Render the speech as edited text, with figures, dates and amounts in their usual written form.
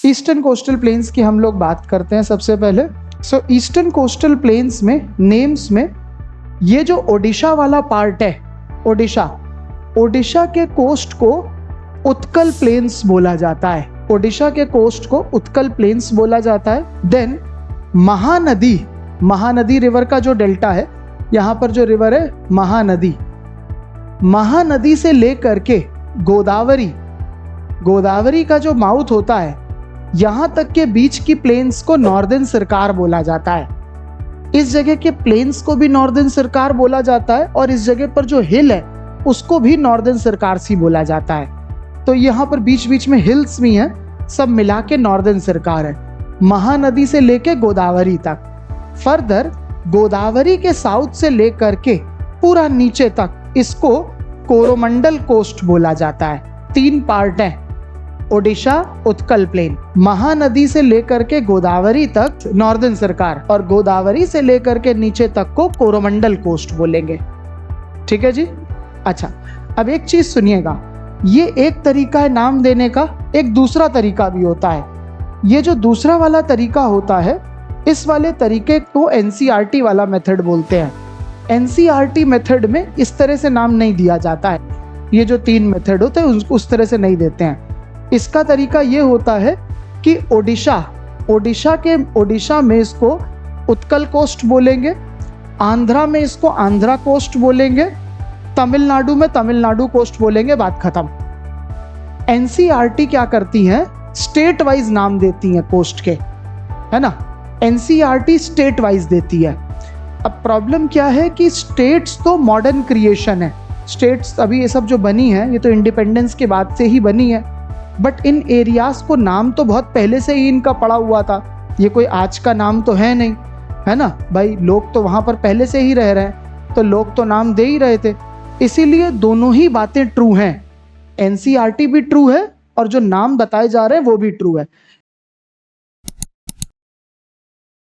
Eastern coastal planes की हम लोग बात करते हैं सबसे पहले। सो ईस्टर्न कोस्टल प्लेन्स में नेम्स में ये जो ओडिशा वाला पार्ट है, ओडिशा के कोस्ट को उत्कल प्लेन्स बोला जाता है। ओडिशा के कोस्ट को उत्कल प्लेन्स बोला जाता है। देन महानदी रिवर का जो डेल्टा है, यहाँ पर जो रिवर है महानदी से लेकर के गोदावरी का जो माउथ होता है, यहाँ तक के बीच की प्लेन्स को नॉर्दर्न सरकार बोला जाता है। इस जगह के प्लेन्स को भी नॉर्दर्न सरकार बोला जाता है और इस जगह पर जो हिल है उसको भी नॉर्दर्न सरकार सी बोला जाता है। तो यहाँ पर बीच बीच में हिल्स भी हैं, सब मिला के नॉर्दर्न सरकार है। महानदी से लेके गोदावरी तक, फर्दर गोदावरी के साउथ से लेकर के पूरा नीचे तक इसको कोरोमंडल कोस्ट बोला जाता है। 3 पार्ट हैं, ओडिशा उत्कल प्लेन, महानदी से लेकर के गोदावरी तक नॉर्दर्न सरकार और गोदावरी से लेकर के नीचे तक को कोरोमंडल कोस्ट बोलेंगे। ठीक है जी। अच्छा, अब एक चीज सुनिएगा, ये एक तरीका है नाम देने का, एक दूसरा तरीका भी होता है। ये जो दूसरा वाला तरीका होता है, इस वाले तरीके को एनसीईआरटी वाला मेथड बोलते हैं। एनसीईआरटी मेथड में इस तरह से नाम नहीं दिया जाता है। ये जो 3 मेथड होते हैं उस तरह से नहीं देते हैं। इसका तरीका ये होता है कि ओडिशा में इसको उत्कल कोस्ट बोलेंगे, आंध्रा में इसको आंध्रा कोस्ट बोलेंगे, तमिलनाडु में तमिलनाडु कोस्ट बोलेंगे, बात खत्म। एनसीईआरटी क्या करती है, स्टेट वाइज नाम देती है कोस्ट के, है ना। एनसीईआरटी स्टेट वाइज देती है। अब प्रॉब्लम क्या है कि स्टेट्स तो मॉडर्न क्रिएशन है, स्टेट्स अभी ये सब जो बनी है ये तो इंडिपेंडेंस के बाद से ही बनी है, बट इन एरियाज को नाम तो बहुत पहले से ही इनका पड़ा हुआ था। ये कोई आज का नाम तो है नहीं, है ना भाई। लोग तो वहाँ पर पहले से ही रह रहे हैं, तो लोग तो नाम दे ही रहे थे। इसीलिए दोनों ही बातें ट्रू हैं, एनसीईआरटी भी ट्रू है और जो नाम बताए जा रहे हैं वो भी ट्रू है।